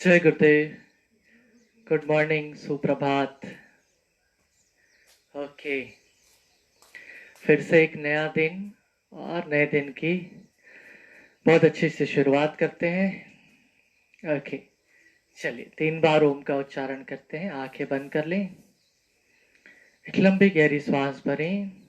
जय गुरुदेव। Good morning, सुप्रभात। Okay, फिर से एक नया दिन और नए दिन की बहुत अच्छी से शुरुआत करते हैं। ओके, चलिए 3 बार ओम का उच्चारण करते हैं। आंखें बंद कर लें, एक लंबी गहरी सांस भरें।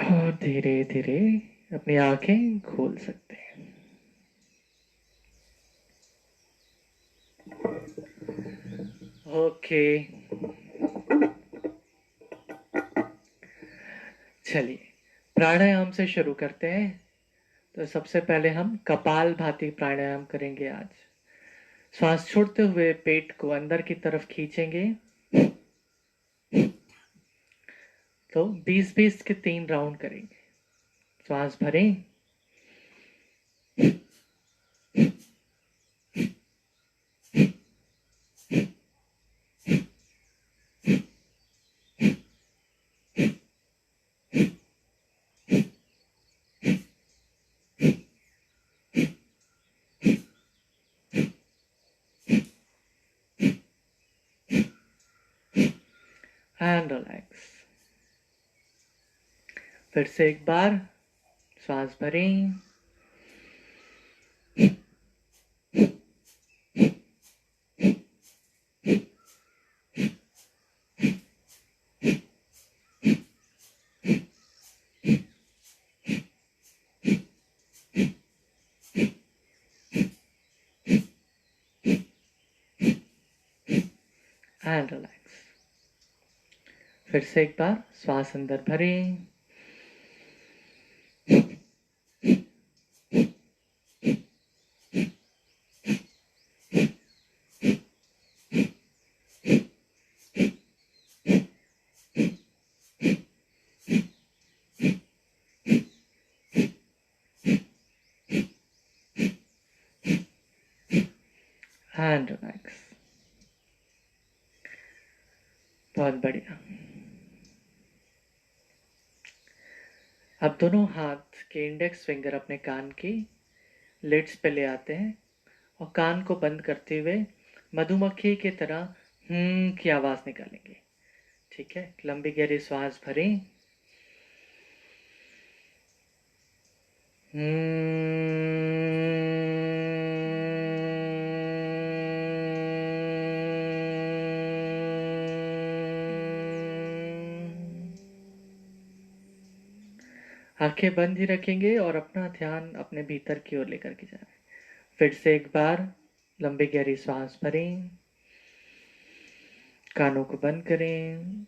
और धीरे धीरे अपनी आंखें खोल सकते हैं। ओके, चलिए प्राणायाम से शुरू करते हैं। तो सबसे पहले हम कपाल भाती प्राणायाम करेंगे आज। श्वास छोड़ते हुए पेट को अंदर की तरफ खींचेंगे। तो 20-20 के 3 राउंड करेंगे। श्वास भरें, एंड रिलैक्स। फिर से एक बार श्वास भरें, एंड रिलैक्स। फिर से एक बार श्वास अंदर भरें, एंड रिलैक्स। बहुत बढ़िया। अब दोनों हाथ के इंडेक्स फिंगर अपने कान की लिड्स पे ले आते हैं और कान को बंद करते हुए मधुमक्खी की तरह की आवाज निकालेंगे। ठीक है, लंबी गहरी श्वास भरें, आंखें बंद ही रखेंगे और अपना ध्यान अपने भीतर की ओर लेकर के जाए। फिर से एक बार लंबी गहरी सांस भरें, कानों को बंद करें।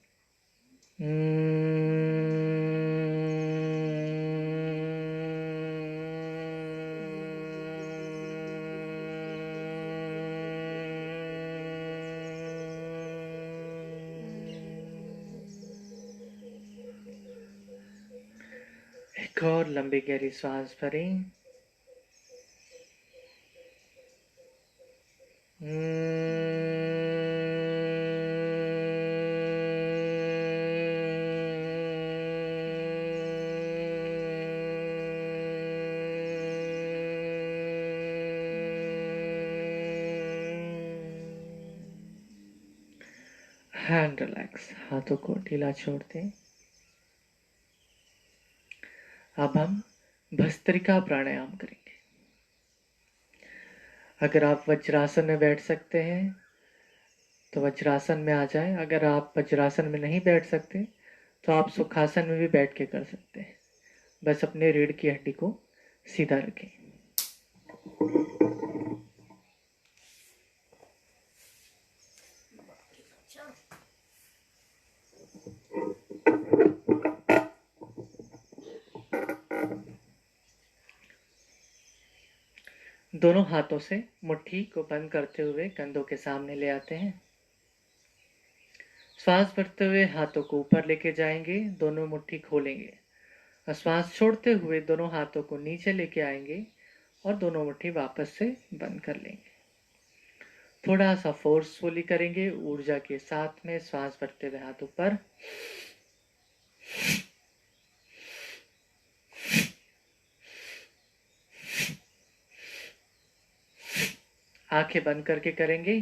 एक और लंबी गहरी सांस भरें। हैंड रिलैक्स, हाथों को ढीला छोड़ दें। अब हम भस्त्रिका प्राणायाम करेंगे। अगर आप वज्रासन में बैठ सकते हैं तो वज्रासन में आ जाएं। अगर आप वज्रासन में नहीं बैठ सकते तो आप सुखासन में भी बैठ के कर सकते हैं। बस अपने रीढ़ की हड्डी को सीधा रखें। दोनों हाथों से मुट्ठी को बंद करते हुए कंधों के सामने ले आते हैं। श्वास भरते हुए हाथों को ऊपर लेके जाएंगे, दोनों मुट्ठी खोलेंगे और श्वास छोड़ते हुए दोनों हाथों को नीचे लेके आएंगे और दोनों मुट्ठी वापस से बंद कर लेंगे। थोड़ा सा फोर्सफुली करेंगे, ऊर्जा के साथ में श्वास भरते हुए हाथ ऊपर, आंखें बंद करके करेंगे।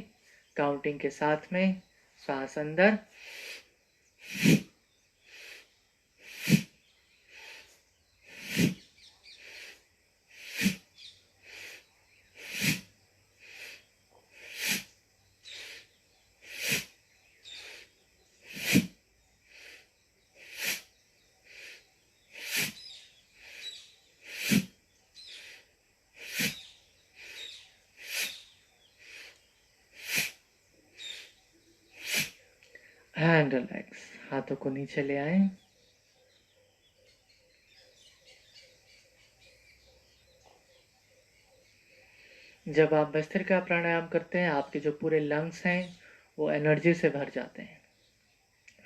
काउंटिंग के साथ में श्वास अंदर, एंड रिलैक्स। हाथों को नीचे ले आए। जब आप भस्त्रिका प्राणायाम करते हैं, आपके जो पूरे लंग्स हैं वो एनर्जी से भर जाते हैं।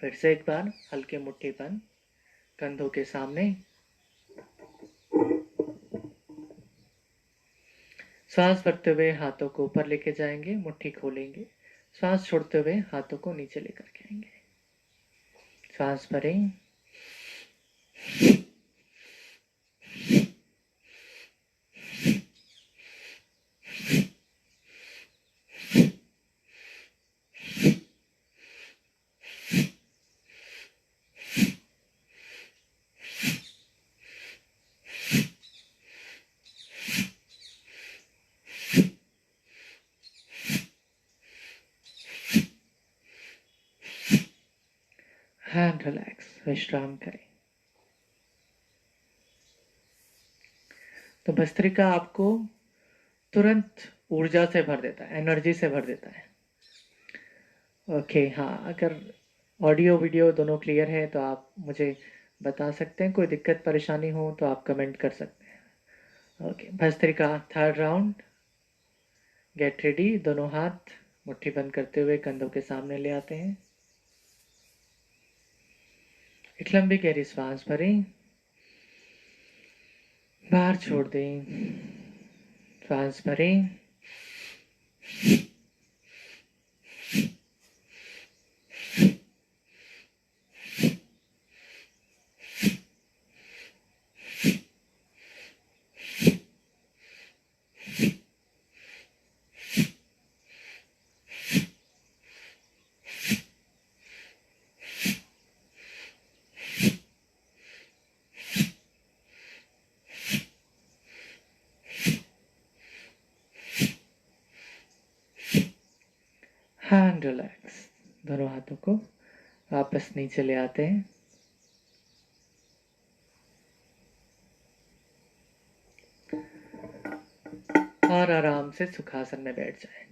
फिर से एक बार हल्के मुट्ठीबंद, कंधों के सामने, श्वास भरते हुए हाथों को ऊपर लेके जाएंगे, मुट्ठी खोलेंगे, श्वास छोड़ते हुए हाथों को नीचे लेकर के आएंगे। श्वास भरें, एंड रिलैक्स। विश्राम करें। तो भस्त्रिका आपको तुरंत ऊर्जा से भर देता है, एनर्जी से भर देता है। ओके, हाँ, अगर ऑडियो वीडियो दोनों क्लियर है तो आप मुझे बता सकते हैं। कोई दिक्कत परेशानी हो तो आप कमेंट कर सकते हैं। Okay, bhastrika third round. Get ready. दोनों हाथ मुट्ठी बंद करते हुए कंधों के सामने ले आते हैं। एक लंबी गहरी श्वास भरें, बाहर छोड़ दें। श्वास भरें, एंड रिलैक्स। दोनों हाथों को वापस नीचे ले आते हैं। और आराम से सुखासन में बैठ जाएं।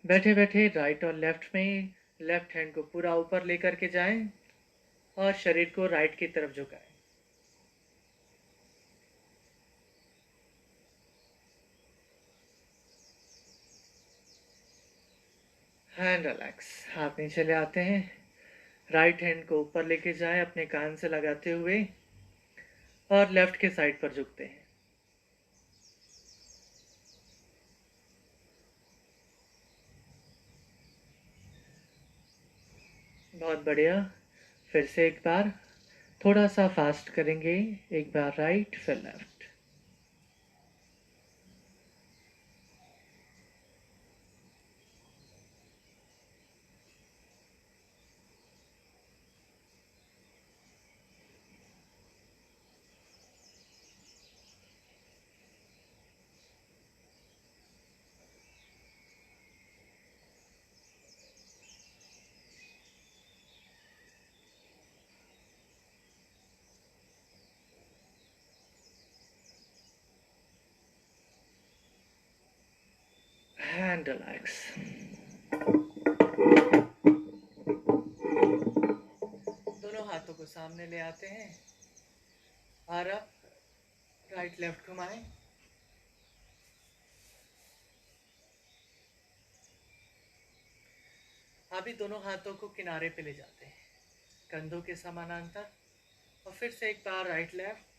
बैठे बैठे राइट और लेफ्ट में लेफ्ट हैंड को पूरा ऊपर लेकर के जाएं और शरीर को राइट की तरफ झुकाएं। Hand relax. हाथ नीचे ले आते हैं, राइट हैंड को ऊपर लेके जाएं अपने कान से लगाते हुए और लेफ्ट के साइड पर झुकते हैं। बहुत बढ़िया। फिर से एक बार थोड़ा सा फास्ट करेंगे। एक बार राइट फिर लेफ्ट। and relax. दोनों हाथों को सामने ले आते हैं और अब राइट लेफ्ट घुमाएं। अभी दोनों हाथों को किनारे पे ले जाते हैं, कंधों के समानांतर, और फिर से एक बार राइट लेफ्ट।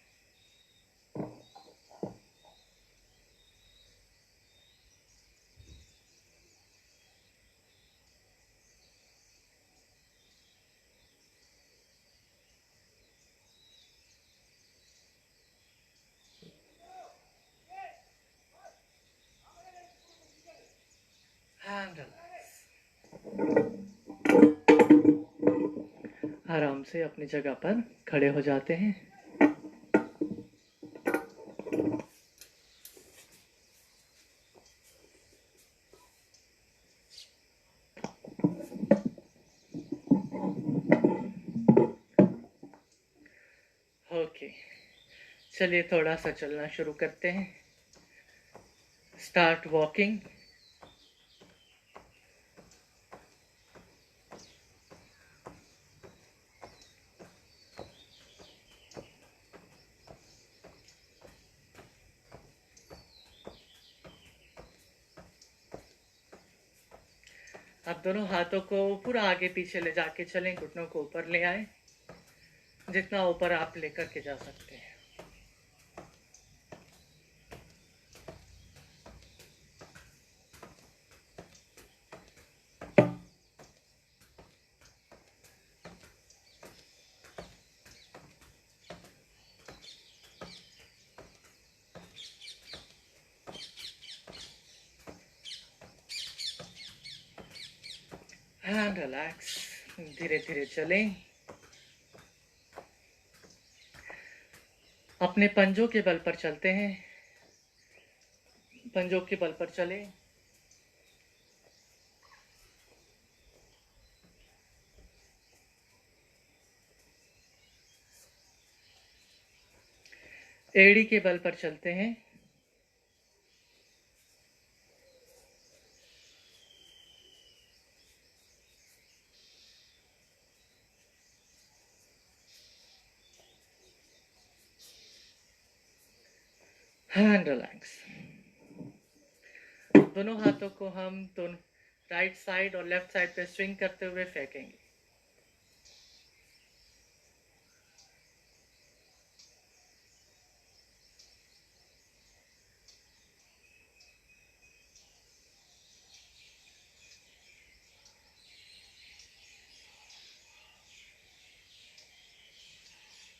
and relax. आराम से अपनी जगह पर खड़े हो जाते हैं। ओके, चलिए थोड़ा सा चलना शुरू करते हैं। Start walking. अब दोनों हाथों को पूरा आगे पीछे ले जाके चलें, घुटनों को ऊपर ले आए, जितना ऊपर आप लेकर के जा सकते हैं। And relax. धीरे धीरे चलें। अपने पंजों के बल पर चलते हैं, पंजों के बल पर चलें। एड़ी के बल पर चलते हैं। And relax. दोनों हाथों को हम दोनों राइट साइड और लेफ्ट साइड पे स्विंग करते हुए फेंकेंगे।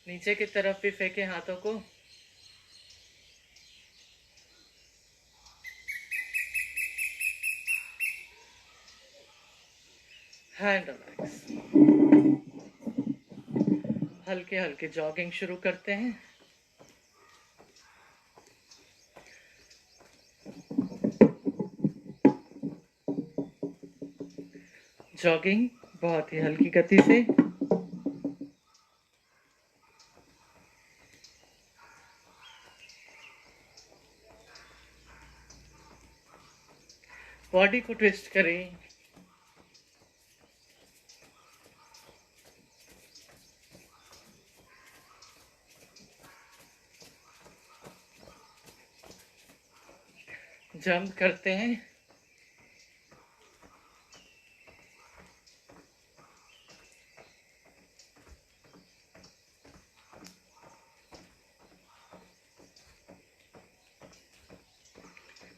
नीचे की तरफ भी फेंके हाथों को। And relax. हल्के हल्के जॉगिंग शुरू करते हैं। जॉगिंग बहुत ही हल्की गति से। बॉडी को ट्विस्ट करें। जंप करते हैं।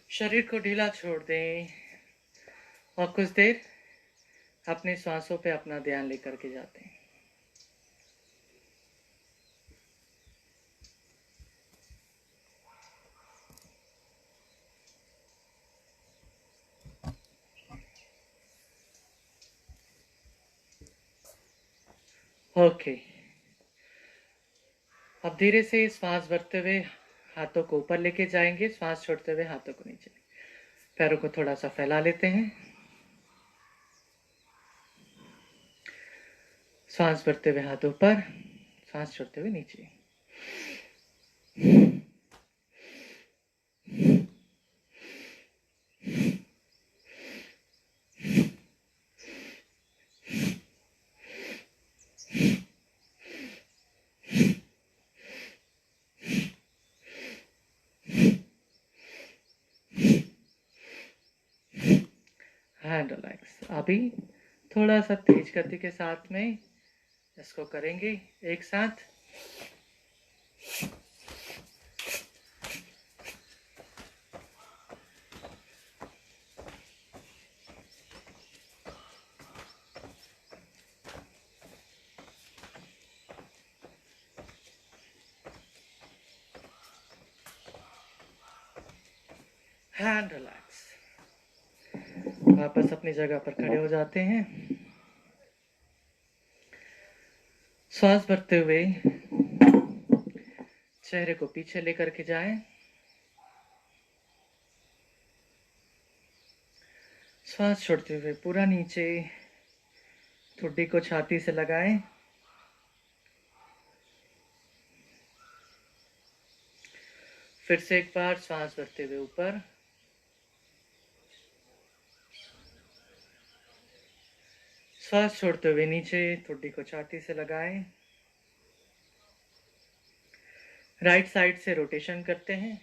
शरीर को ढीला छोड़ दें और कुछ देर अपनी सांसों पे अपना ध्यान लेकर के जाते हैं। ओके, अब धीरे से श्वास भरते हुए हाथों को ऊपर लेके जाएंगे, श्वास छोड़ते हुए हाथों को नीचे। पैरों को थोड़ा सा फैला लेते हैं। सांस भरते हुए हाथ ऊपर, सांस छोड़ते हुए नीचे। Hand relax. अभी थोड़ा सा तेज गति के साथ में इसको करेंगे एक साथ। Hand relax. वापस अपनी जगह पर खड़े हो जाते हैं। श्वास भरते हुए चेहरे को पीछे लेकर के जाएं। श्वास छोड़ते हुए पूरा नीचे ठुड्डी को छाती से लगाएं। फिर से एक बार श्वास भरते हुए ऊपर, श्वास छोड़ते हुए नीचे ठुड्डी को छाती से लगाएं। राइट साइड से रोटेशन करते हैं।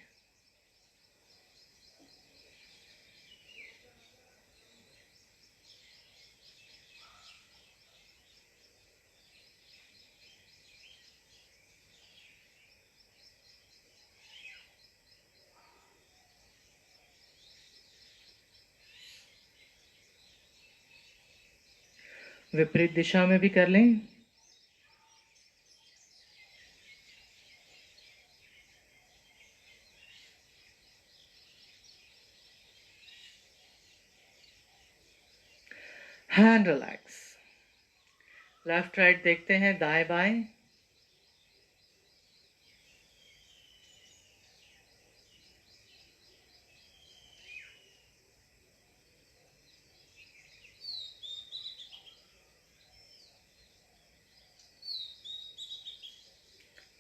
विपरीत दिशा में भी कर लें। Hand relax. लेफ्ट राइट देखते हैं, दाएं बाएं।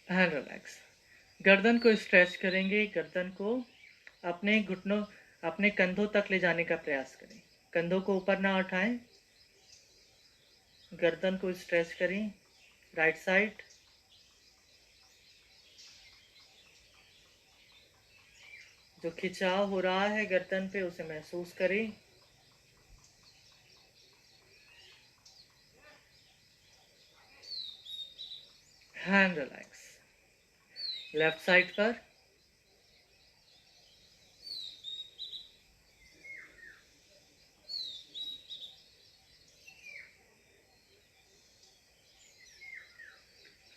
Hand relax. गर्दन को स्ट्रेच करेंगे। गर्दन को अपने घुटनों, अपने कंधों तक ले जाने का प्रयास करें। कंधों को ऊपर ना उठाएं। गर्दन को स्ट्रेच करें। Right side. जो खिंचाव हो रहा है गर्दन पे उसे महसूस करें। Hand relax. लेफ्ट साइड पर।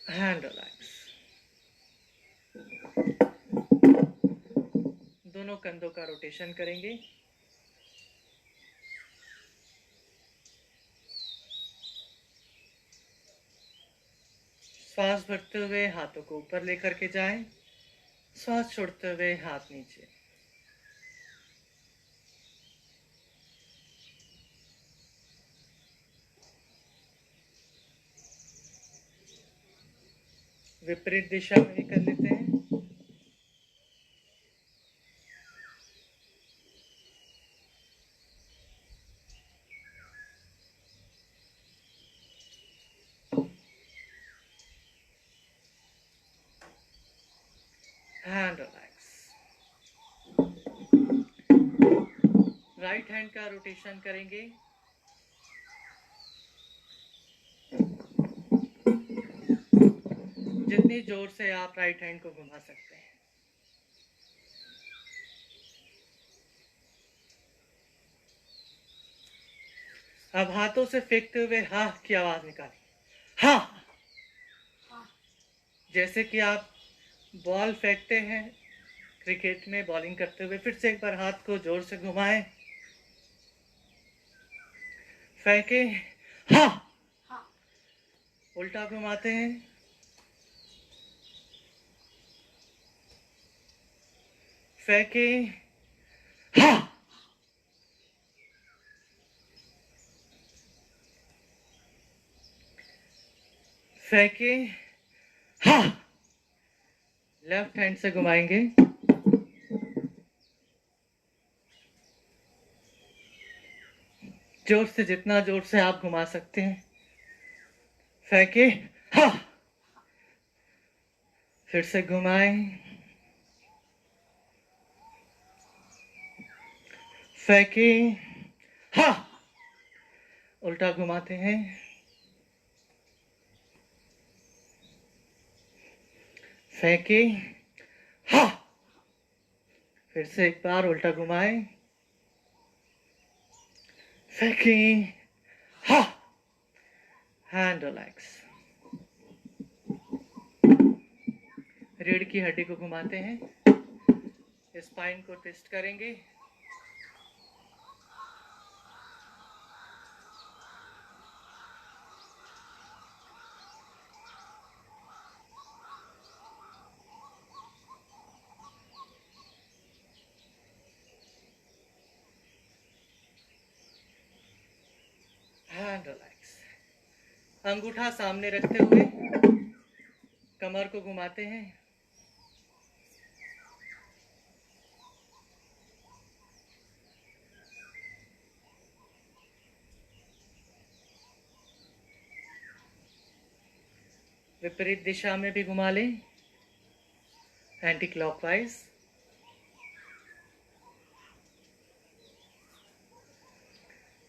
Hand relax. दोनों कंधों का रोटेशन करेंगे। श्वास भरते हुए हाथों को ऊपर लेकर के जाएं। श्वास छोड़ते हुए हाथ नीचे। विपरीत दिशा में भी कर लेते हैं। Hand relax. राइट हैंड का रोटेशन करेंगे। जितनी जोर से आप राइट हैंड को घुमा सकते हैं। अब हाथों से फेंकते हुए हा की आवाज निकालें। हा। जैसे कि आप बॉल फेंकते हैं क्रिकेट में बॉलिंग करते हुए। फिर से एक बार हाथ को जोर से घुमाएं। फेंके, हा। उल्टा घुमाते हैं। फेंके, हा। फेंके, हा। लेफ्ट हैंड से घुमाएंगे। जोर से, जितना जोर से आप घुमा सकते हैं। फेंके, हा। फिर से घुमाएं। फेंके, हा, उल्टा घुमाते हैं, फेंके, हा, फिर से एक बार उल्टा घुमाए, फेंके, हा, हैंड रिलैक्स। रीढ़ की हड्डी को घुमाते हैं, स्पाइन को ट्विस्ट करेंगे, हैंड रिलैक्स। अंगूठा सामने रखते हुए कमर को घुमाते हैं, विपरीत दिशा में भी घुमा लें, एंटी क्लॉकवाइज,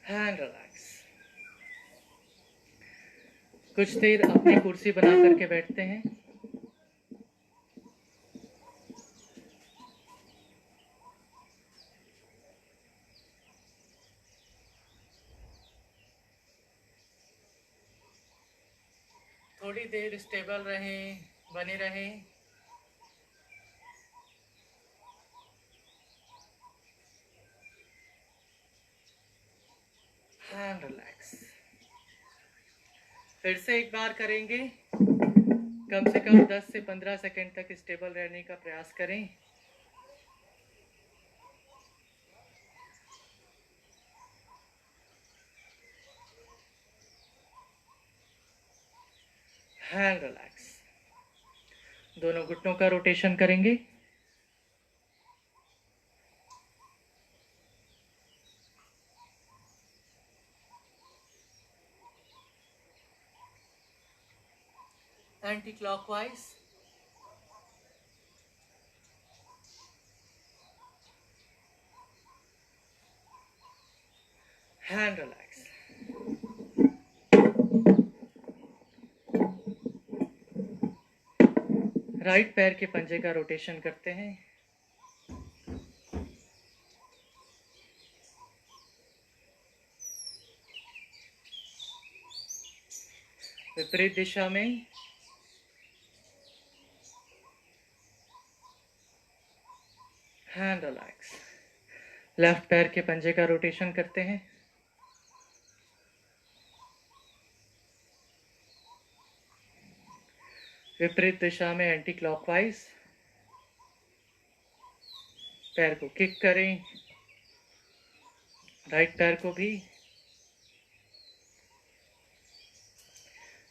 हैंड रिलैक्स। कुछ देर अपनी कुर्सी बना करके बैठते हैं, थोड़ी देर स्टेबल रहें, बने रहें। Hand relax. फिर से एक बार करेंगे, कम से कम 10 से 15 सेकंड तक स्टेबल रहने का प्रयास करें। Hand relax. दोनों घुटनों का रोटेशन करेंगे, anti clockwise, hand relax. Right पैर के पंजे का रोटेशन करते हैं, विपरीत दिशा में, हैंड रिलैक्स। लेफ्ट पैर के पंजे का रोटेशन करते हैं, विपरीत दिशा में एंटी क्लॉकवाइज, पैर को किक करें, राइट पैर को भी,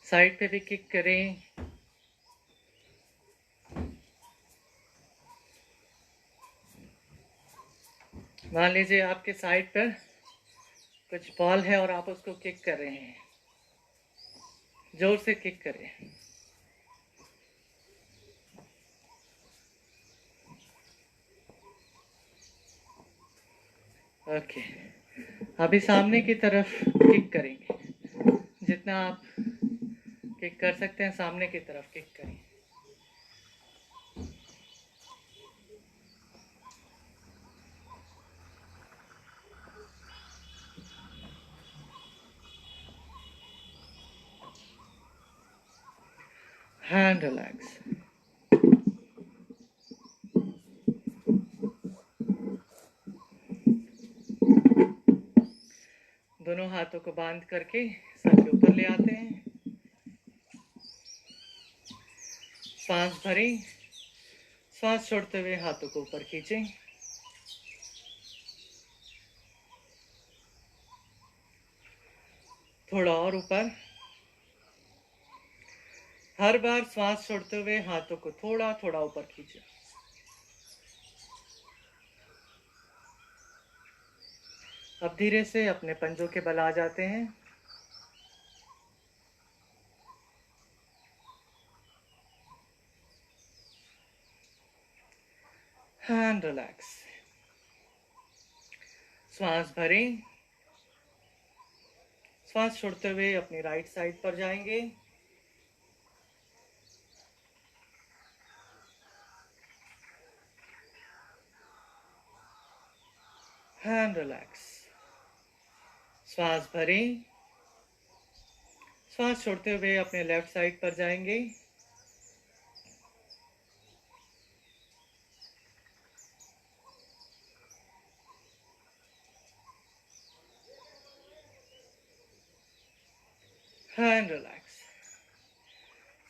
साइड पे भी किक करें, मान लीजिए आपके साइड पर कुछ बॉल है और आप उसको किक कर रहे हैं, जोर से किक करें। ओके, अभी सामने की तरफ किक करेंगे, जितना आप किक कर सकते हैं सामने की तरफ किक करें। Hand relax. दोनों हाथों को बांध करके सर के ऊपर ले आते हैं, सांस भरें, सांस छोड़ते हुए हाथों को ऊपर खींचें, थोड़ा और ऊपर। हर बार सांस छोड़ते हुए हाथों को थोड़ा थोड़ा ऊपर खींचें। अब धीरे से अपने पंजों के बल आ जाते हैं, हैंड रिलैक्स। सांस भरें, श्वास छोड़ते हुए अपनी राइट साइड पर जाएंगे। Hand relax. श्वास भरें। श्वास छोड़ते हुए अपने लेफ्ट साइड पर जाएंगे। Hand relax.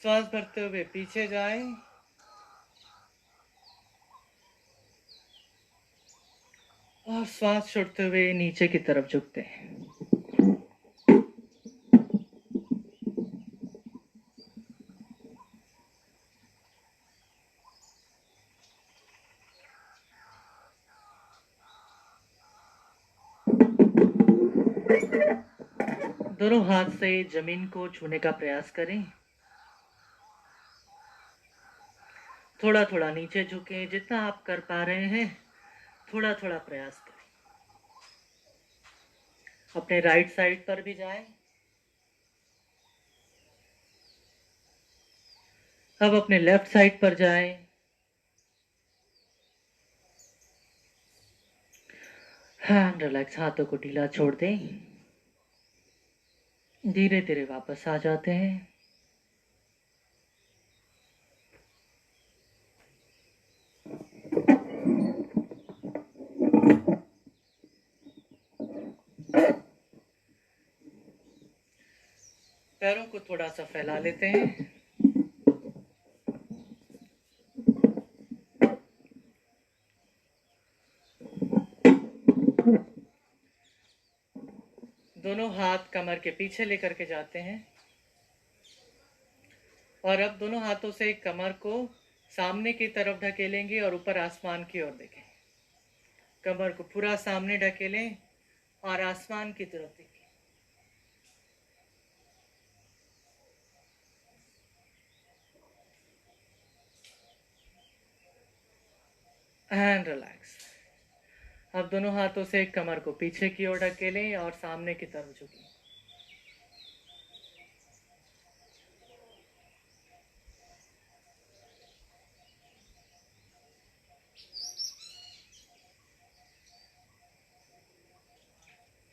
श्वास भरते हुए पीछे जाएं। और श्वास छोड़ते हुए नीचे की तरफ झुकते हैं। दोनों हाथ से जमीन को छूने का प्रयास करें। थोड़ा थोड़ा नीचे झुकें, जितना आप कर पा रहे हैं थोड़ा थोड़ा प्रयास करें। अपने राइट साइड पर भी जाएं। अब अपने लेफ्ट साइड पर जाएं। Hand relax. हाथों को ढीला छोड़ दें। धीरे धीरे वापस आ जाते हैं। पैरों को थोड़ा सा फैला लेते हैं। दोनों हाथ कमर के पीछे लेकर के जाते हैं और अब दोनों हाथों से कमर को सामने की तरफ ढकेलेंगे और ऊपर आसमान की ओर देखें। कमर को पूरा सामने ढकेलें और आसमान की तरफ देखें। And relax. अब दोनों हाथों से कमर को पीछे की ओर ढकेलें और सामने की तरफ झुकें।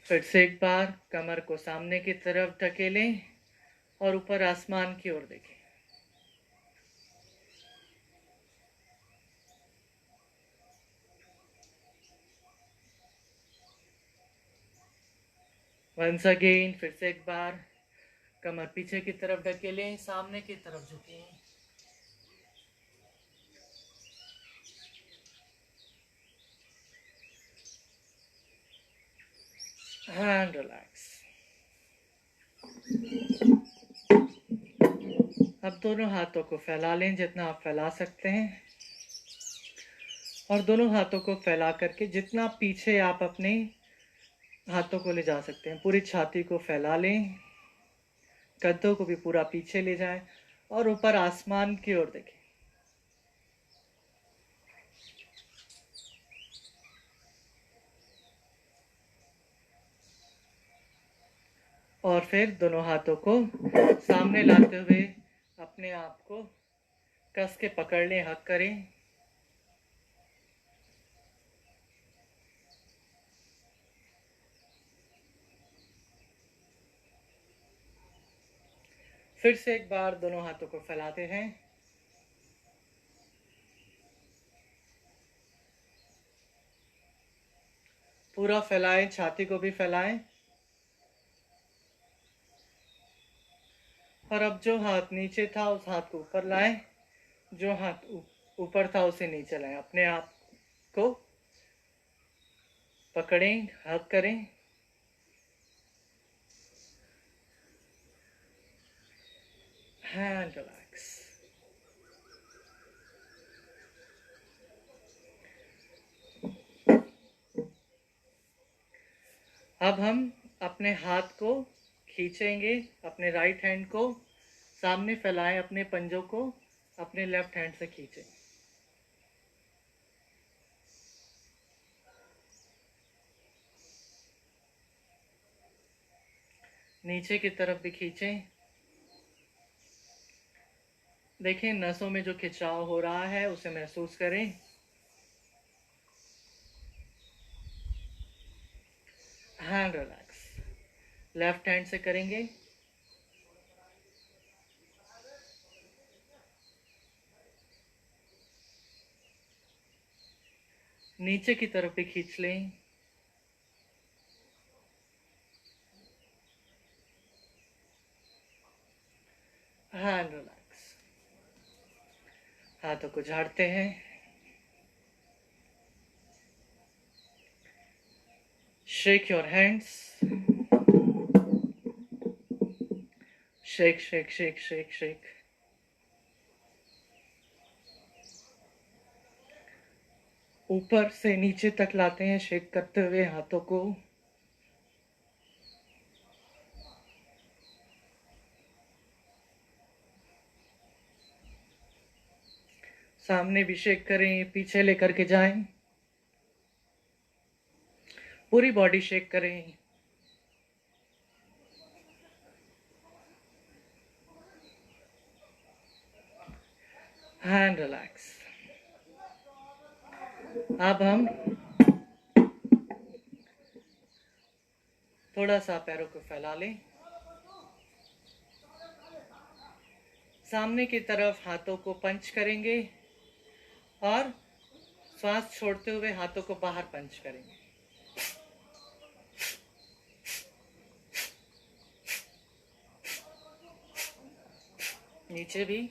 फिर से एक बार कमर को सामने की तरफ ढकेलें और ऊपर आसमान की ओर देखें। वंस अगेन, फिर से एक बार कमर पीछे की तरफ ढकेलें, सामने की तरफ झुकें। And relax. अब दोनों हाथों को फैला लें जितना आप फैला सकते हैं और दोनों हाथों को फैला करके जितना पीछे आप अपने हाथों को ले जा सकते हैं पूरी छाती को फैला लें। कंधों को भी पूरा पीछे ले जाएं और ऊपर आसमान की ओर देखें। और फिर दोनों हाथों को सामने लाते हुए अपने आप को कस के पकड़ लें, हक करें। फिर से एक बार दोनों हाथों को फैलाते हैं। पूरा फैलाएं, छाती को भी फैलाएं। और अब जो हाथ नीचे था उस हाथ को ऊपर लाएं, जो हाथ ऊपर था उसे नीचे लाएं। अपने आप को पकड़ें, हक करें। Hand relax. अब हम अपने हाथ को खींचेंगे, अपने राइट हैंड को सामने फैलाएं, अपने पंजों को अपने लेफ्ट हैंड से खींचें। नीचे की तरफ भी खींचें। देखें नसों में जो खिंचाव हो रहा है उसे महसूस करें। Hand relax. लेफ्ट हैंड से करेंगे। नीचे की तरफ भी खींच लें। Hand relax. हाथों को झाड़ते हैं। Shake your hands. Shake shake shake shake shake. ऊपर से नीचे तक लाते हैं शेक करते हुए हाथों को। सामने भी शेक करें, पीछे लेकर के जाएं। पूरी बॉडी शेक करें। Hand relax. अब हम थोड़ा सा पैरों को फैला लें। सामने की तरफ हाथों को पंच करेंगे और श्वास छोड़ते हुए हाथों को बाहर पंच करेंगे। नीचे भी।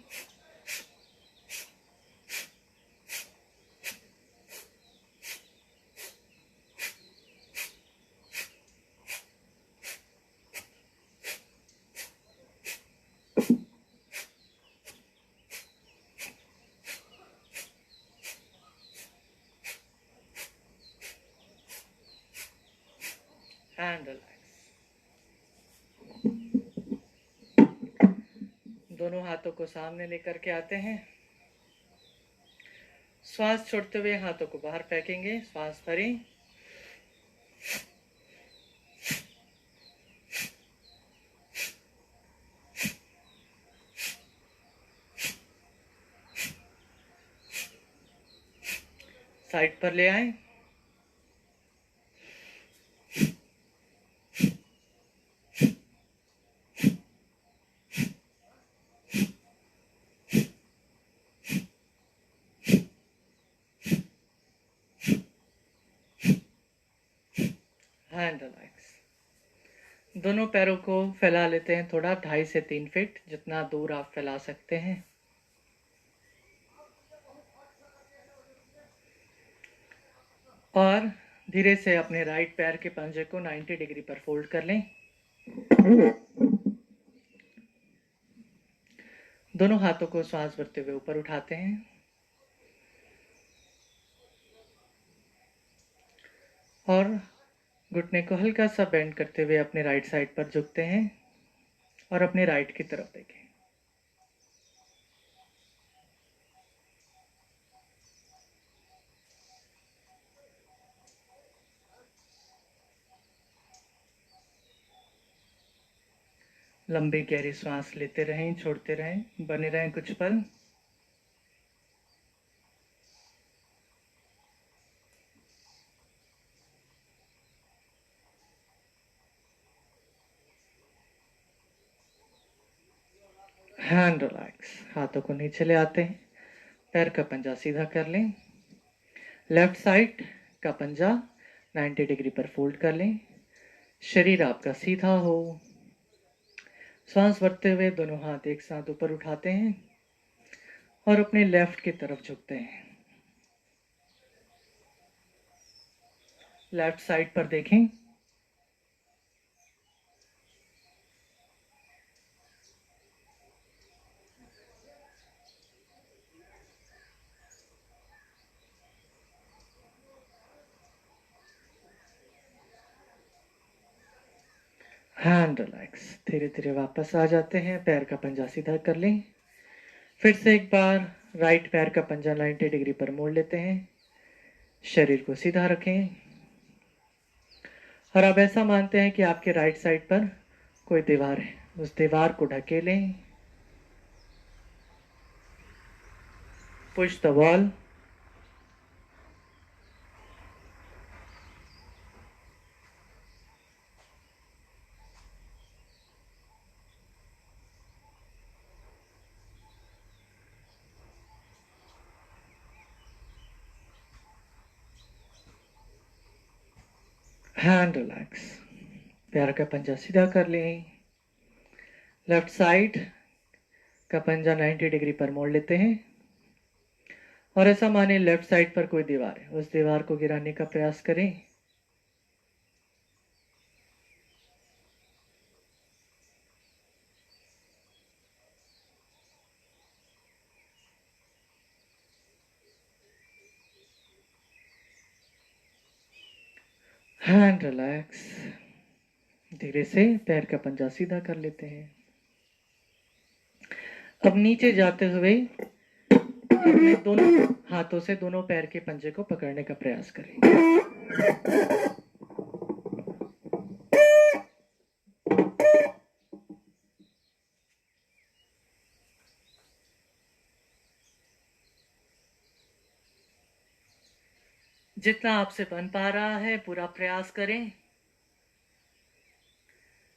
Hand relax. दोनों हाथों को सामने लेकर के आते हैं। श्वास छोड़ते हुए हाथों को बाहर फेंकेंगे। श्वास भरें। साइड पर ले आए। Hand relax. दोनों पैरों को फैला लेते हैं थोड़ा, 2.5 से 3 फीट जितना दूर आप फैला सकते हैं। और धीरे से अपने राइट पैर के पंजे को 90 डिग्री पर फोल्ड कर लें। दोनों हाथों को श्वास भरते हुए ऊपर उठाते हैं और घुटने को हल्का सा बेंड करते हुए अपने राइट साइड पर झुकते हैं और अपने राइट की तरफ देखें। लंबी गहरी सांस लेते रहें, छोड़ते रहें, बने रहें कुछ पल। Hand relax. हाथों को नीचे ले आते हैं। पैर का पंजा सीधा कर लें। लेफ्ट साइड का पंजा 90 डिग्री पर फोल्ड कर लें। शरीर आपका सीधा हो। सांस भरते हुए दोनों हाथ एक साथ ऊपर उठाते हैं और अपने लेफ्ट की तरफ झुकते हैं। लेफ्ट साइड पर देखें। Hand relax. धीरे धीरे वापस आ जाते हैं। पैर का पंजा सीधा कर लें। फिर से एक बार राइट पैर का पंजा 90 डिग्री पर मोड़ लेते हैं। शरीर को सीधा रखें और अब ऐसा मानते हैं कि आपके राइट साइड पर कोई दीवार है, उस दीवार को ढकेलें। Push the wall. Hand relax. पैर का पंजा सीधा कर लें। लेफ्ट साइड का पंजा 90 डिग्री पर मोड़ लेते हैं और ऐसा माने लेफ्ट साइड पर कोई दीवार है, उस दीवार को गिराने का प्रयास करें। Hand relax. धीरे से पैर का पंजा सीधा कर लेते हैं। अब नीचे जाते हुए अपने दोनों हाथों से दोनों पैर के पंजे को पकड़ने का प्रयास करें। जितना आपसे बन पा रहा है पूरा प्रयास करें।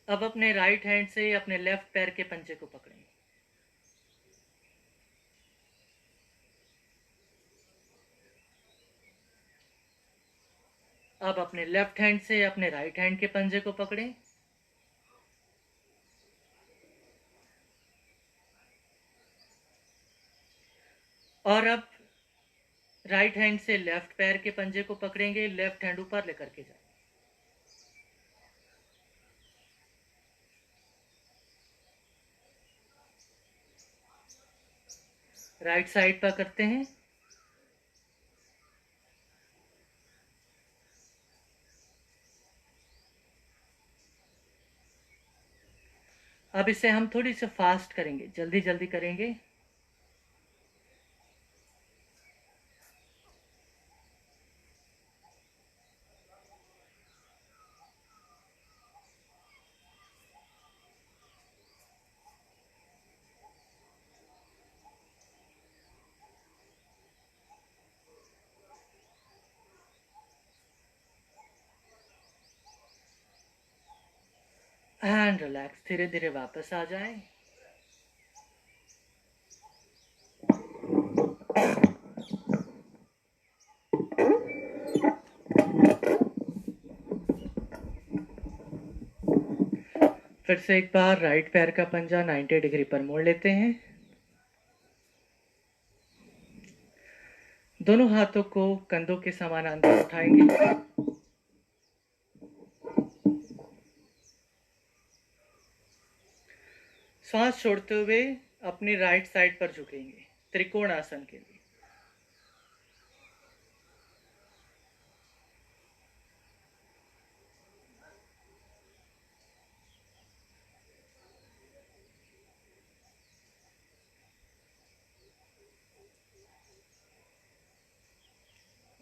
अब अपने राइट हैंड से अपने लेफ्ट पैर के पंजे को पकड़ें। अब अपने लेफ्ट हैंड से अपने राइट हैंड के पंजे को पकड़ें। और अब राइट हैंड से लेफ्ट पैर के पंजे को पकड़ेंगे, लेफ्ट हैंड ऊपर लेकर के जाएंगे। राइट साइड पर करते हैं। अब इसे हम थोड़ी सी फास्ट करेंगे, जल्दी जल्दी करेंगे। And relax. धीरे धीरे वापस आ जाएं। फिर से एक बार राइट पैर का पंजा 90 डिग्री पर मोड़ लेते हैं। दोनों हाथों को कंधों के समानांतर उठाएंगे। श्वास छोड़ते हुए अपनी राइट साइड पर झुकेंगे त्रिकोण आसन के लिए।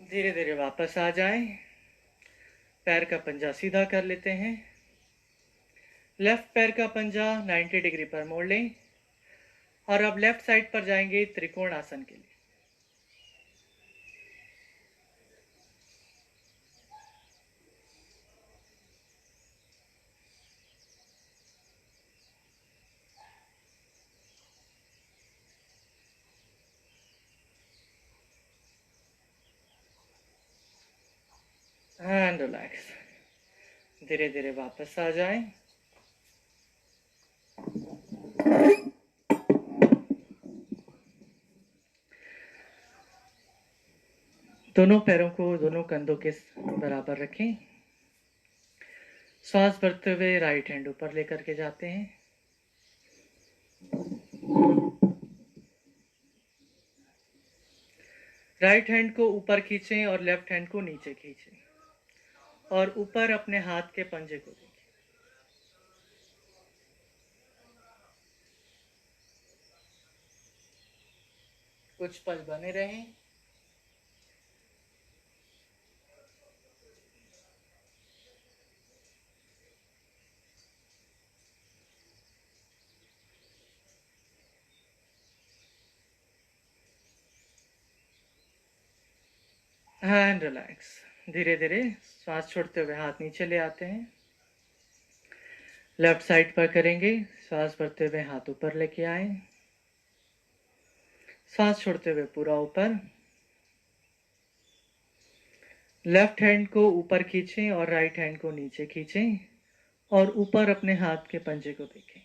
धीरे धीरे वापस आ जाएं। पैर का पंजा सीधा कर लेते हैं। लेफ्ट पैर का पंजा 90 डिग्री पर मोड़ लें और अब लेफ्ट साइड पर जाएंगे त्रिकोण आसन के लिए। And relax. धीरे धीरे वापस आ जाएं। दोनों पैरों को दोनों कंधों के बराबर रखें। श्वास भरते हुए राइट हैंड ऊपर लेकर के जाते हैं। राइट हैंड को ऊपर खींचें और लेफ्ट हैंड को नीचे खींचें और ऊपर अपने हाथ के पंजे को देखें। कुछ पल बने रहें। And relax. धीरे धीरे श्वास छोड़ते हुए हाथ नीचे ले आते हैं। लेफ्ट साइड पर करेंगे। श्वास भरते हुए हाथ ऊपर लेके आए। श्वास छोड़ते हुए पूरा ऊपर। लेफ्ट हैंड को ऊपर खींचें और राइट हैंड को नीचे खींचें और ऊपर अपने हाथ के पंजे को देखें।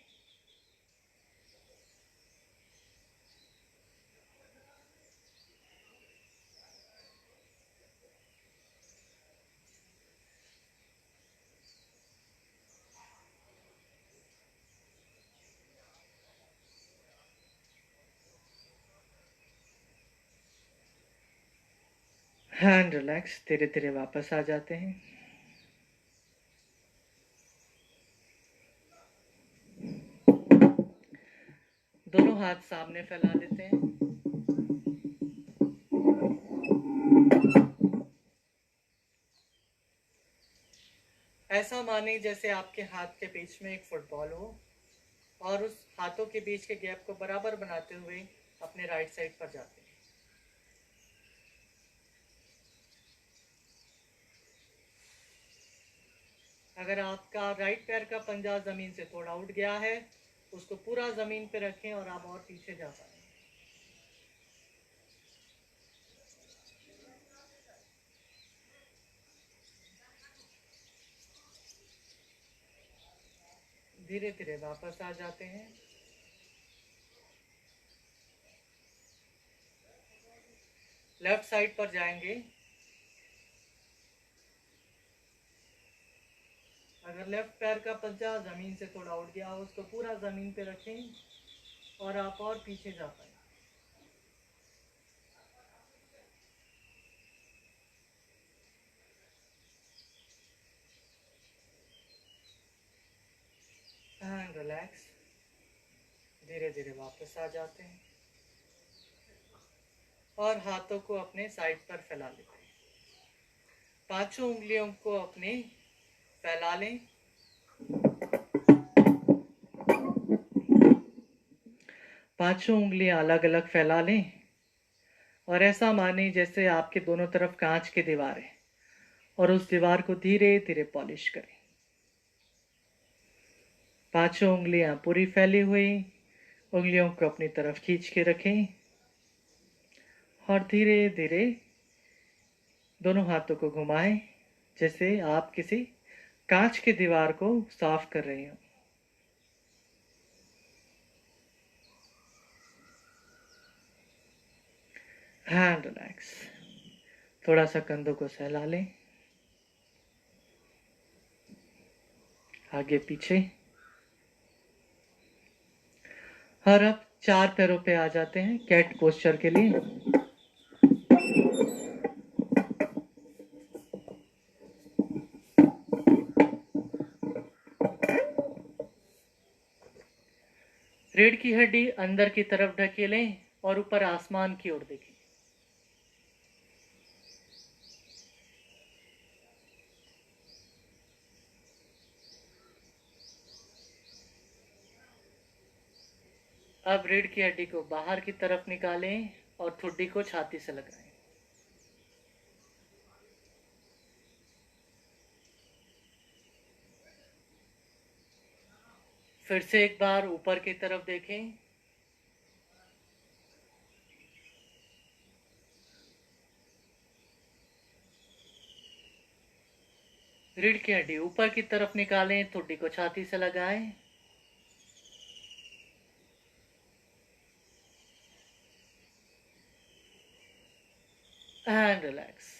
Hand relax. धीरे धीरे वापस आ जाते हैं। दोनों हाथ सामने फैला देते हैं। ऐसा माने जैसे आपके हाथ के बीच में एक फुटबॉल हो और उस हाथों के बीच के गैप को बराबर बनाते हुए अपने राइट साइड पर जाते हैं। अगर आपका राइट पैर का पंजा जमीन से थोड़ा उठ गया है, उसको पूरा जमीन पे रखें और आप और पीछे जा पाए। धीरे धीरे वापस आ जाते हैं। लेफ्ट साइड पर जाएंगे। अगर लेफ्ट पैर का पंजा जमीन से थोड़ा उठ गया हो, उसको पूरा जमीन पे रखें और आप और पीछे जा पाए। And relax. धीरे धीरे वापस आ जाते हैं और हाथों को अपने साइड पर फैला लेते हैं। पांचों उंगलियों को अपने फैला लें। पांचों उंगलियां अलग अलग फैला लें और ऐसा माने जैसे आपके दोनों तरफ कांच की दीवार है और उस दीवार को धीरे धीरे पॉलिश करें। पांचों उंगलियां पूरी फैली हुई उंगलियों को अपनी तरफ खींच के रखें और धीरे धीरे दोनों हाथों को घुमाएं जैसे आप किसी कांच की दीवार को साफ कर रहे हो। Hand relax. थोड़ा सा कंधों को सहला लें, आगे पीछे। और अब 4 पैरों पे आ जाते हैं कैट पोस्चर के लिए। रीढ़ की हड्डी अंदर की तरफ ढकेलें और ऊपर आसमान की ओर देखें। अब रीढ़ की हड्डी को बाहर की तरफ निकालें और ठुड्डी को छाती से लगाएं। फिर से एक बार ऊपर की तरफ देखें। रीढ़ की हड्डी ऊपर की तरफ निकालें, ठुड्डी को छाती से लगाएं। And relax.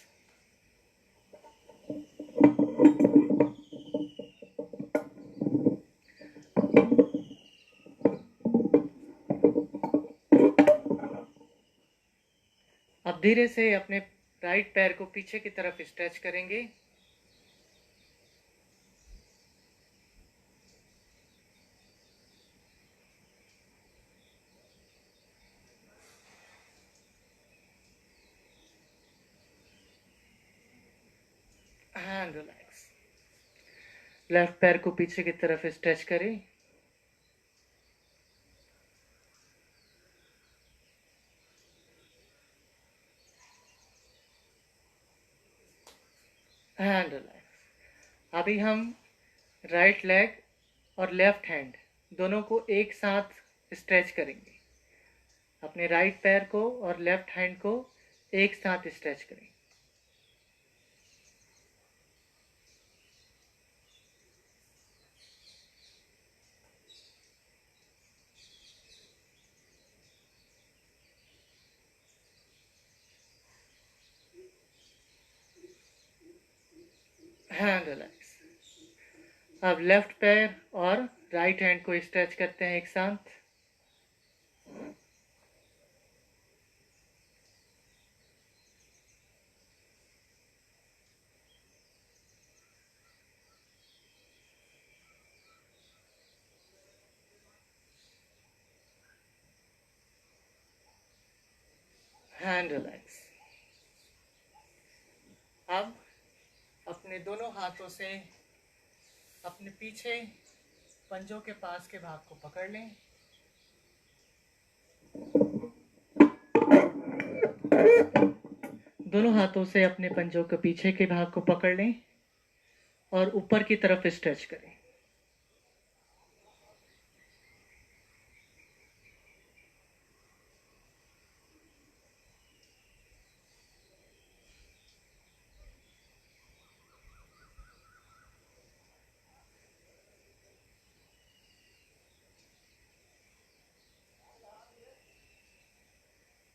अब धीरे से अपने राइट पैर को पीछे की तरफ स्ट्रेच करेंगे। And relax. लेफ्ट पैर को पीछे की तरफ स्ट्रेच करें। And relax. अभी हम राइट लेग और लेफ्ट हैंड दोनों को एक साथ स्ट्रेच करेंगे। अपने राइट पैर को और लेफ्ट हैंड को एक साथ स्ट्रेच करें। Hand relax. अब लेफ्ट पैर और राइट हैंड को स्ट्रेच करते हैं एक साथ। Hand relax. अब अपने दोनों हाथों से अपने पीछे पंजों के पास के भाग को पकड़ लें। दोनों हाथों से अपने पंजों के पीछे के भाग को पकड़ लें और ऊपर की तरफ स्ट्रेच करें।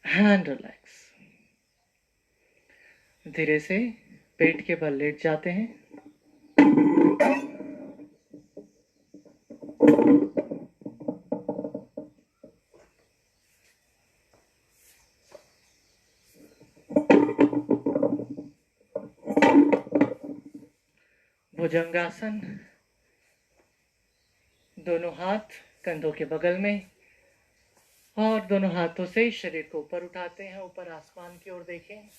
Hand relax. धीरे से पेट के बल लेट जाते हैं। भुजंगासन। दोनों हाथ कंधों के बगल में और दोनों हाथों से शरीर को ऊपर उठाते हैं, ऊपर आसमान की ओर देखें।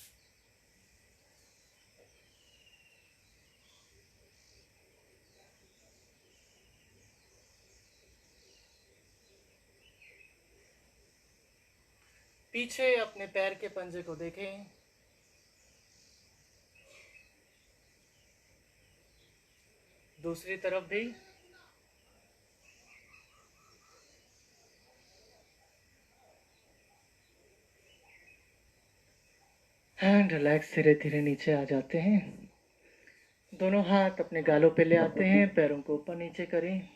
पीछे अपने पैर के पंजे को देखें। दूसरी तरफ भी। Hand relax. धीरे धीरे नीचे आ जाते हैं। दोनों हाथ अपने गालों पे ले आते हैं, पैरों को ऊपर नीचे करें।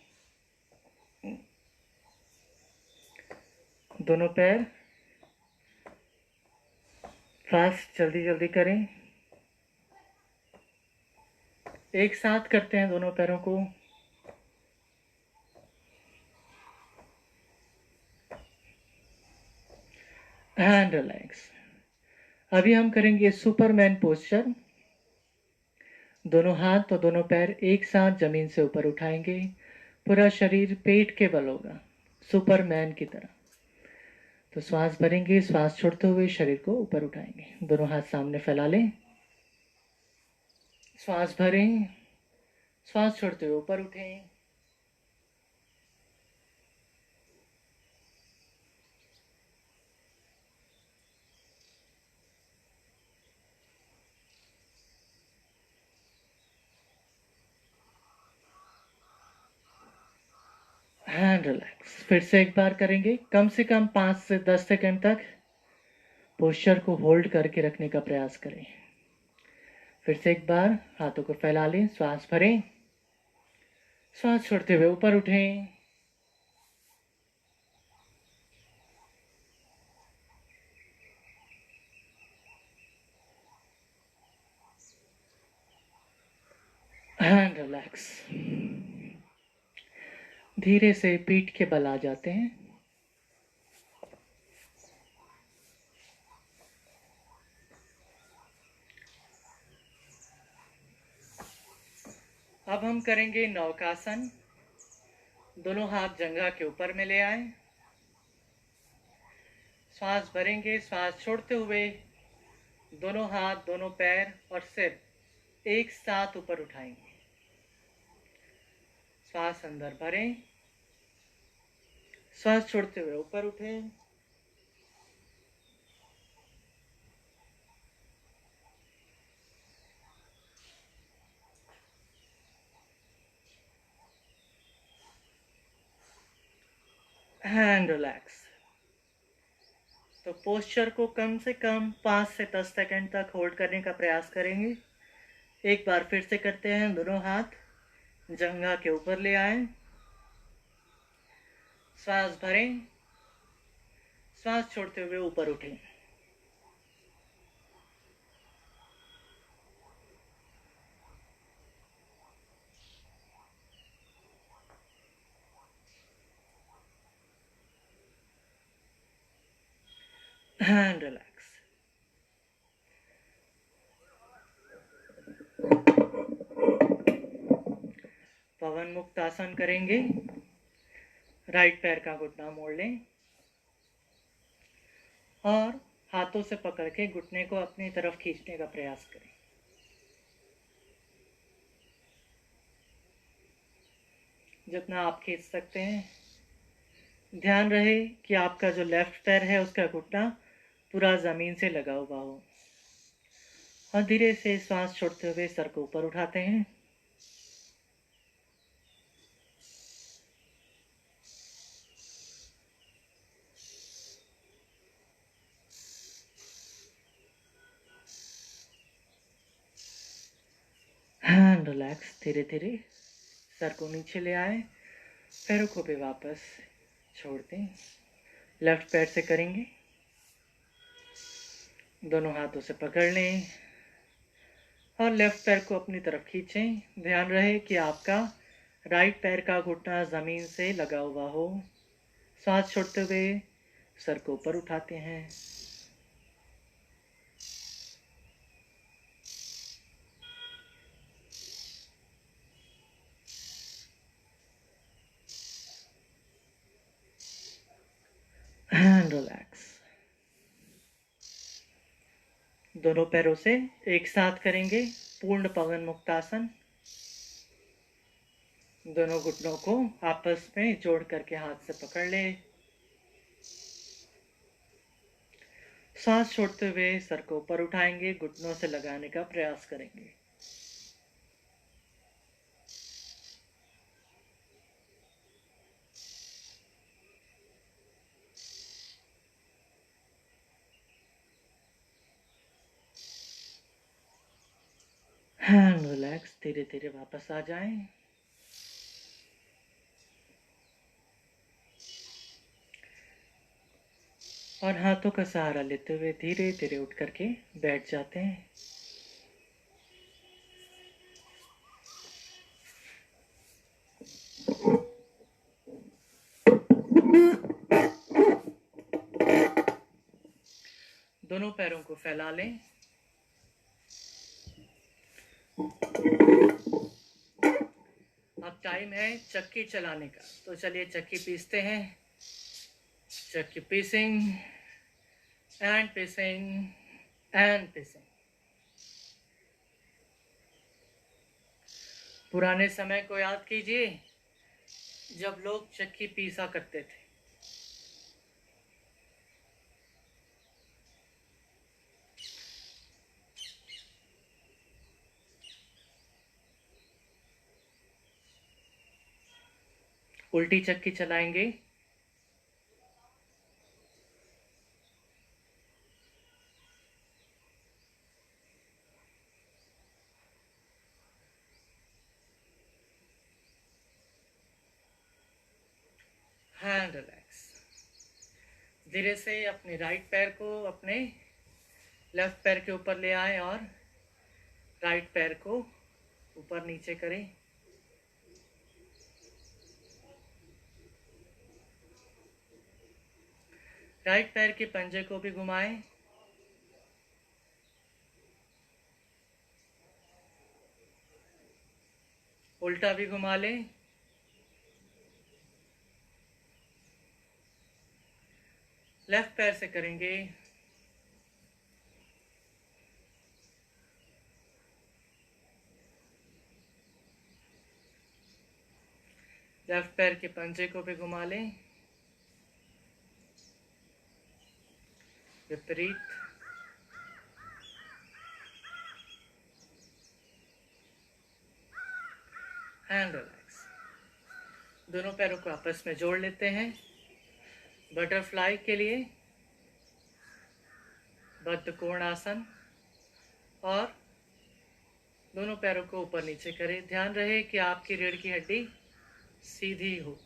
दोनों पैर फास्ट जल्दी जल्दी करें। एक साथ करते हैं दोनों पैरों को। Hand relax. अभी हम करेंगे सुपरमैन पोस्चर। दोनों हाथ और दोनों पैर एक साथ जमीन से ऊपर उठाएंगे। पूरा शरीर पेट के बल होगा, सुपरमैन की तरह। तो श्वास भरेंगे, श्वास छोड़ते हुए शरीर को ऊपर उठाएंगे। दोनों हाथ सामने फैला लें। श्वास भरें, श्वास छोड़ते हुए ऊपर उठें। Hand relax. फिर से एक बार करेंगे। कम से कम 5 से 10 सेकंड तक पोस्चर को होल्ड करके रखने का प्रयास करें। फिर से एक बार हाथों को फैला लें, श्वास भरें, श्वास छोड़ते हुए ऊपर उठें। And relax. धीरे से पीठ के बल आ जाते हैं। अब हम करेंगे नौकासन। दोनों हाथ जंघा के ऊपर में ले आए। श्वास भरेंगे, श्वास छोड़ते हुए दोनों हाथ, दोनों पैर और सिर एक साथ ऊपर उठाएंगे। श्वास अंदर भरें, श्वास छोड़ते हुए ऊपर उठें। And relax. तो पोस्चर को कम से कम 5 से 10 सेकंड तक होल्ड करने का प्रयास करेंगे। एक बार फिर से करते हैं। दोनों हाथ जंघा के ऊपर ले आए, श्वास भरें, श्वास छोड़ते हुए ऊपर उठें। And relax. पवन मुक्त आसन करेंगे। राइट पैर का घुटना मोड़ लें और हाथों से पकड़ के घुटने को अपनी तरफ खींचने का प्रयास करें। जितना आप खींच सकते हैं। ध्यान रहे कि आपका जो लेफ्ट पैर है उसका घुटना पूरा जमीन से लगा हुआ हो। और धीरे से सांस छोड़ते हुए सर को ऊपर उठाते हैं। And relax. धीरे धीरे सर को नीचे ले आए, पैरों को भी वापस छोड़ दें। लेफ्ट पैर से करेंगे। दोनों हाथों से पकड़ लें और लेफ्ट पैर को अपनी तरफ खींचें। ध्यान रहे कि आपका राइट पैर का घुटना ज़मीन से लगा हुआ हो। सांस छोड़ते हुए सर को ऊपर उठाते हैं। And relax. दोनों पैरों से एक साथ करेंगे पूर्ण पवन मुक्तासन। दोनों घुटनों को आपस में जोड़ करके हाथ से पकड़ ले। सांस छोड़ते हुए सर को ऊपर उठाएंगे, घुटनों से लगाने का प्रयास करेंगे। And relax. धीरे धीरे वापस आ जाएं। और हाथों का सहारा लेते हुए धीरे धीरे उठ करके बैठ जाते हैं। दोनों पैरों को फैला लें। अब टाइम है चक्की चलाने का, तो चलिए चक्की पीसते हैं। चक्की पीसिंग एंड पीसिंग एंड पीसिंग। पुराने समय को याद कीजिए जब लोग चक्की पीसा करते थे। उल्टी चक्की चलाएंगे। Hand relax. धीरे से अपने राइट पैर को अपने लेफ्ट पैर के ऊपर ले आए और राइट पैर को ऊपर नीचे करें। राइट पैर के पंजे को भी घुमाएं। उल्टा भी घुमा लें। लेफ्ट पैर से करेंगे। लेफ्ट पैर के पंजे को भी घुमा लें। विपरीत। Hand relax. दोनों पैरों को आपस में जोड़ लेते हैं। बटरफ्लाई के लिए बद्ध कोणासन और दोनों पैरों को ऊपर नीचे करें। ध्यान रहे कि आपकी रीढ़ की हड्डी सीधी हो।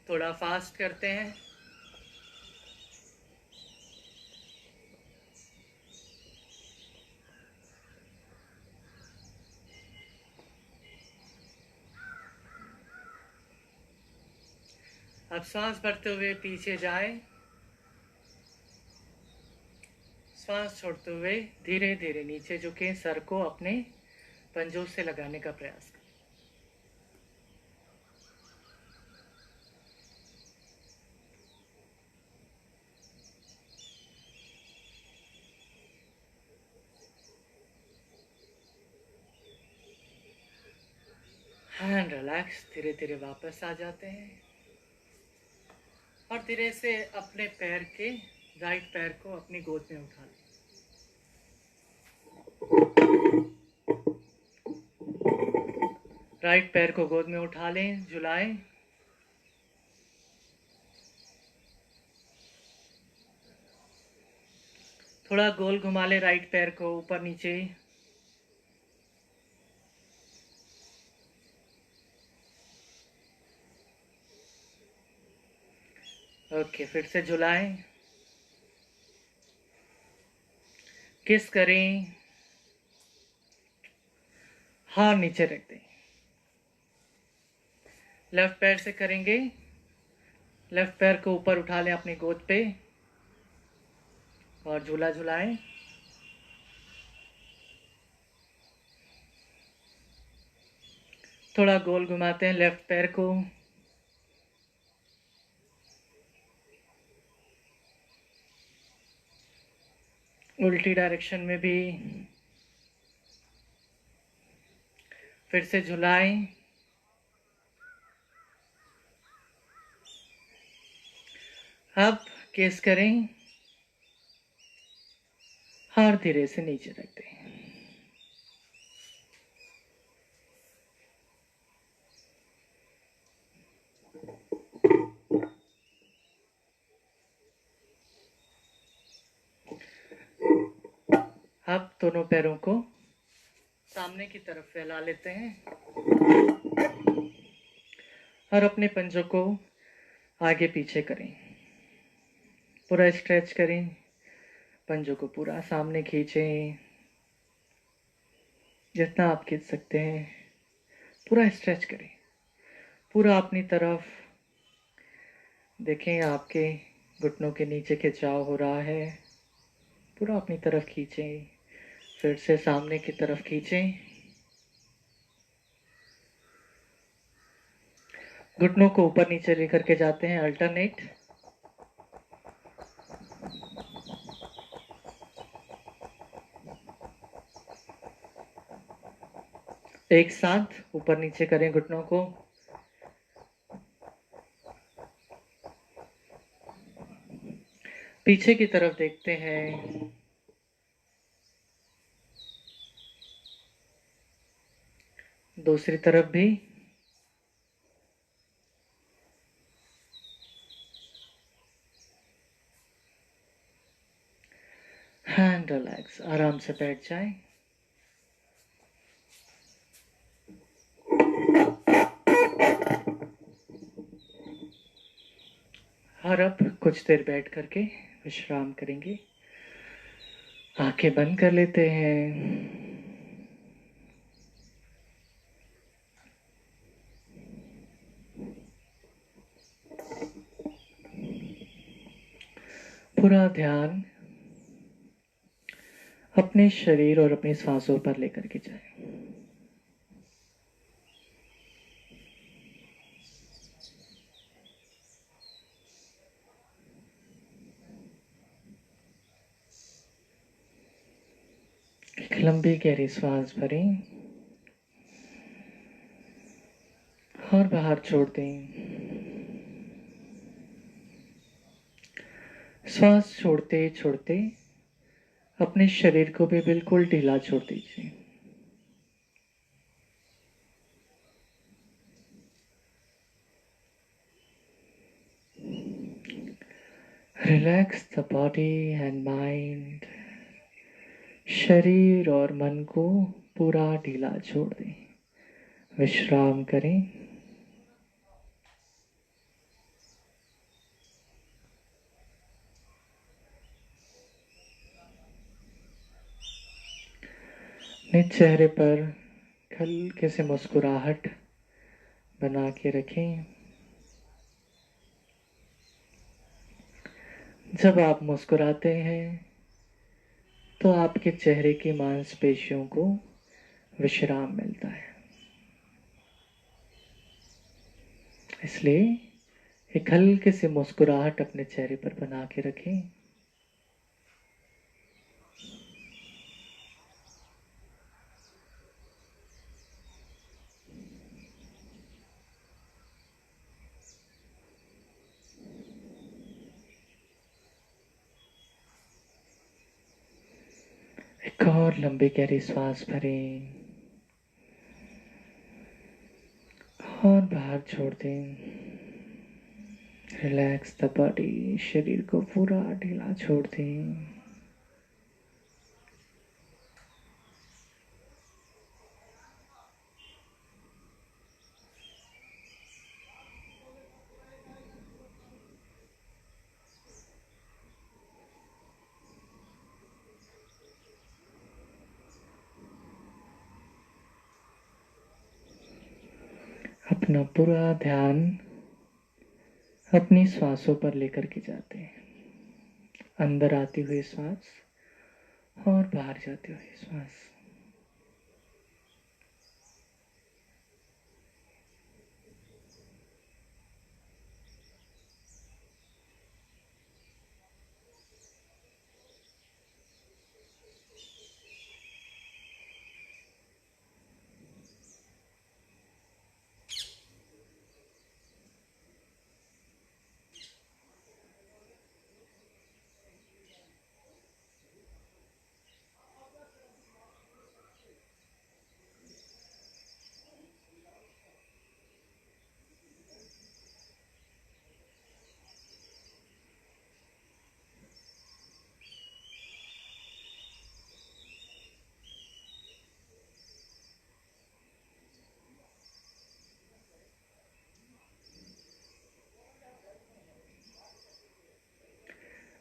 थोड़ा फास्ट करते हैं। अब सांस भरते हुए पीछे जाएं, सांस छोड़ते हुए धीरे धीरे नीचे झुकें, सर को अपने पंजों से लगाने का प्रयास करें। And relax. धीरे धीरे वापस आ जाते हैं और धीरे से अपने पैर के राइट पैर को अपनी गोद में उठा लें। राइट पैर को गोद में उठा लें, झुलाएं। थोड़ा गोल घुमा लें राइट पैर को ऊपर नीचे। ओके, फिर से झुलाएं, किस करें, हाथ नीचे रख दें। लेफ्ट पैर से करेंगे, लेफ्ट पैर को ऊपर उठा लें अपनी गोद पे और झूला झुलाएं। थोड़ा गोल घुमाते हैं लेफ्ट पैर को। उल्टी डायरेक्शन में भी। फिर से झुलाएं। अब केस करें, हाथ धीरे से नीचे रख दें। अब दोनों पैरों को सामने की तरफ फैला लेते हैं और अपने पंजों को आगे पीछे करें। पूरा स्ट्रेच करें, पंजों को पूरा सामने खींचें, जितना आप खींच सकते हैं। पूरा स्ट्रेच करें, पूरा अपनी तरफ देखें। आपके घुटनों के नीचे खिंचाव हो रहा है, पूरा अपनी तरफ खींचें। फिर से सामने की तरफ खींचें। घुटनों को ऊपर नीचे लेकर के जाते हैं, अल्टरनेट। एक साथ ऊपर नीचे करें घुटनों को। पीछे की तरफ देखते हैं। दूसरी तरफ भी। हैंड रिलैक्स, आराम से बैठ जाएं। और अब कुछ देर बैठ करके विश्राम करेंगे। आंखें बंद कर लेते हैं। पूरा ध्यान अपने शरीर और अपनी सांसों पर लेकर के जाए। एक लंबी गहरी सांस भरें और बाहर छोड़ दें। सांस छोड़ते छोड़ते अपने शरीर को भी बिल्कुल ढीला छोड़ दीजिए। Relax the body and mind. शरीर और मन को पूरा ढीला छोड़ दें, विश्राम करें। अपने चेहरे पर हल्के से मुस्कुराहट बना के रखें। जब आप मुस्कुराते हैं तो आपके चेहरे की मांसपेशियों को विश्राम मिलता है, इसलिए एक हल्के से मुस्कुराहट अपने चेहरे पर बना के रखें। एक और लंबी गहरी सांस भरें और बाहर छोड़ दें। रिलैक्स द बॉडी, शरीर को पूरा ढीला छोड़ दें। अपना पूरा ध्यान अपनी श्वासों पर लेकर के जाते हैं। अंदर आती हुई सांस और बाहर जाती हुई सांस।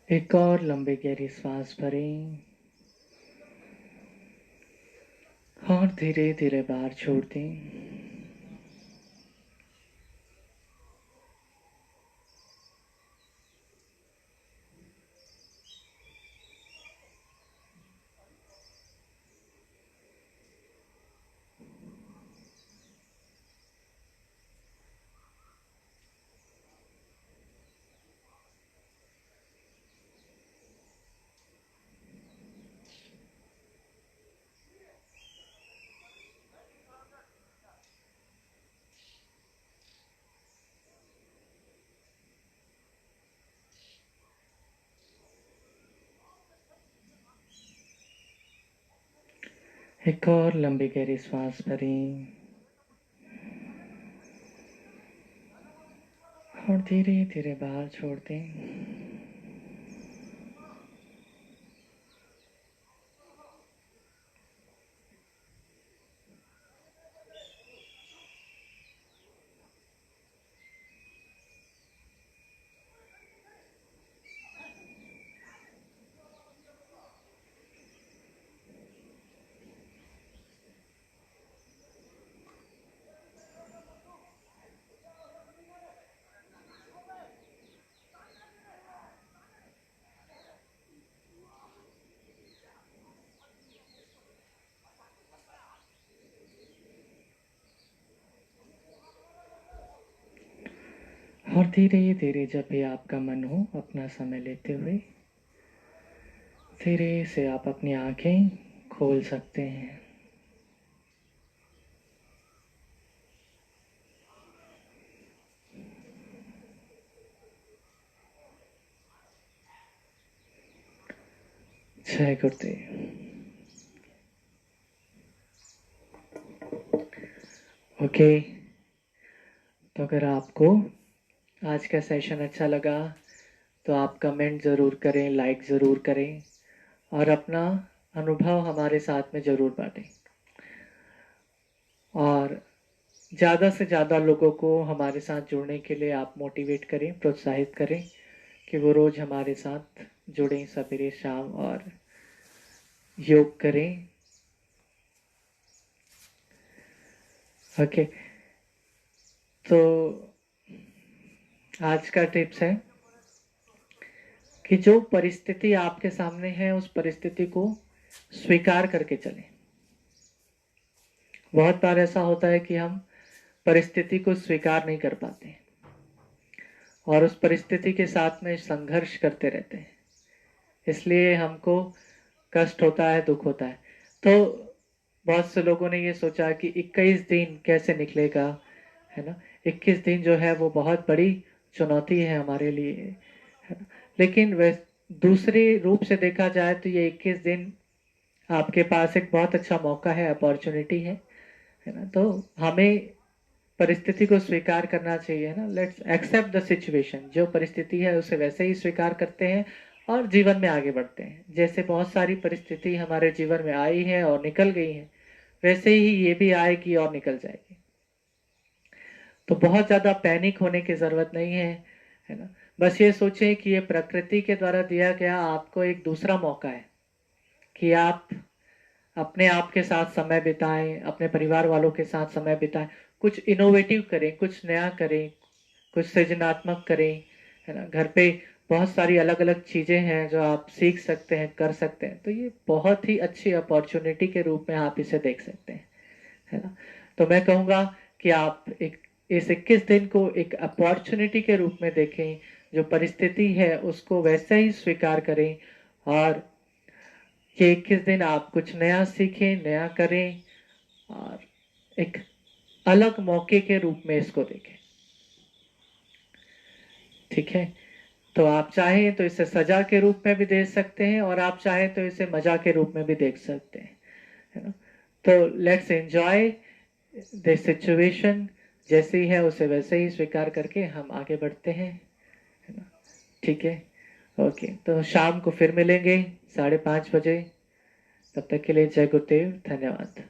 एक और लंबी गहरी सांस भरें और धीरे धीरे बाहर छोड़ दें। एक और लंबी गहरी सांस भरें और धीरे धीरे बाहर छोड़ दें। और धीरे धीरे जब भी आपका मन हो, अपना समय लेते हुए धीरे से आप अपनी आंखें खोल सकते हैं। जय गुरुदेव। ओके, तो अगर आपको आज का सेशन अच्छा लगा तो आप कमेंट ज़रूर करें, लाइक ज़रूर करें और अपना अनुभव हमारे साथ में ज़रूर बांटें। और ज़्यादा से ज़्यादा लोगों को हमारे साथ जुड़ने के लिए आप मोटिवेट करें, प्रोत्साहित करें कि वो रोज़ हमारे साथ जुड़ें, सवेरे शाम और योग करें। ओके, तो आज का टिप्स है कि जो परिस्थिति आपके सामने है उस परिस्थिति को स्वीकार करके चलें। बहुत बार ऐसा होता है कि हम परिस्थिति को स्वीकार नहीं कर पाते और उस परिस्थिति के साथ में संघर्ष करते रहते हैं, इसलिए हमको कष्ट होता है, दुख होता है। तो बहुत से लोगों ने ये सोचा कि 21 दिन कैसे निकलेगा, है ना। 21 दिन जो है वो बहुत बड़ी चुनौती है हमारे लिए, है ना। लेकिन वह दूसरे रूप से देखा जाए तो ये 21 दिन आपके पास एक बहुत अच्छा मौका है, अपॉर्चुनिटी है ना। तो हमें परिस्थिति को स्वीकार करना चाहिए ना। लेट्स एक्सेप्ट द सिचुएशन, जो परिस्थिति है उसे वैसे ही स्वीकार करते हैं और जीवन में आगे बढ़ते हैं। जैसे बहुत सारी परिस्थिति हमारे जीवन में आई है और निकल गई है, वैसे ही ये भी आएगी और निकल जाएगी। तो बहुत ज़्यादा पैनिक होने की ज़रूरत नहीं है ना। बस ये सोचें कि ये प्रकृति के द्वारा दिया गया आपको एक दूसरा मौका है कि आप अपने आप के साथ समय बिताएं, अपने परिवार वालों के साथ समय बिताएं, कुछ इनोवेटिव करें, कुछ नया करें, कुछ सृजनात्मक करें, है ना। घर पे बहुत सारी अलग अलग चीज़ें हैं जो आप सीख सकते हैं, कर सकते हैं। तो ये बहुत ही अच्छी अपॉर्चुनिटी के रूप में आप इसे देख सकते हैं, है ना। तो मैं कहूँगा कि आप इस 21 दिन को एक अपॉर्चुनिटी के रूप में देखें, जो परिस्थिति है उसको वैसे ही स्वीकार करें और ये 21 दिन आप कुछ नया सीखें, नया करें और एक अलग मौके के रूप में इसको देखें। ठीक है, तो आप चाहें तो इसे सजा के रूप में भी देख सकते हैं और आप चाहें तो इसे मजा के रूप में भी देख सकते हैं, है ना। तो लेट्स एंजॉय द सिचुएशन, जैसे ही है उसे वैसे ही स्वीकार करके हम आगे बढ़ते हैं, है ना। ठीक है, ओके। तो शाम को फिर मिलेंगे 5:30 बजे। तब तक के लिए जय गुरुदेव, धन्यवाद।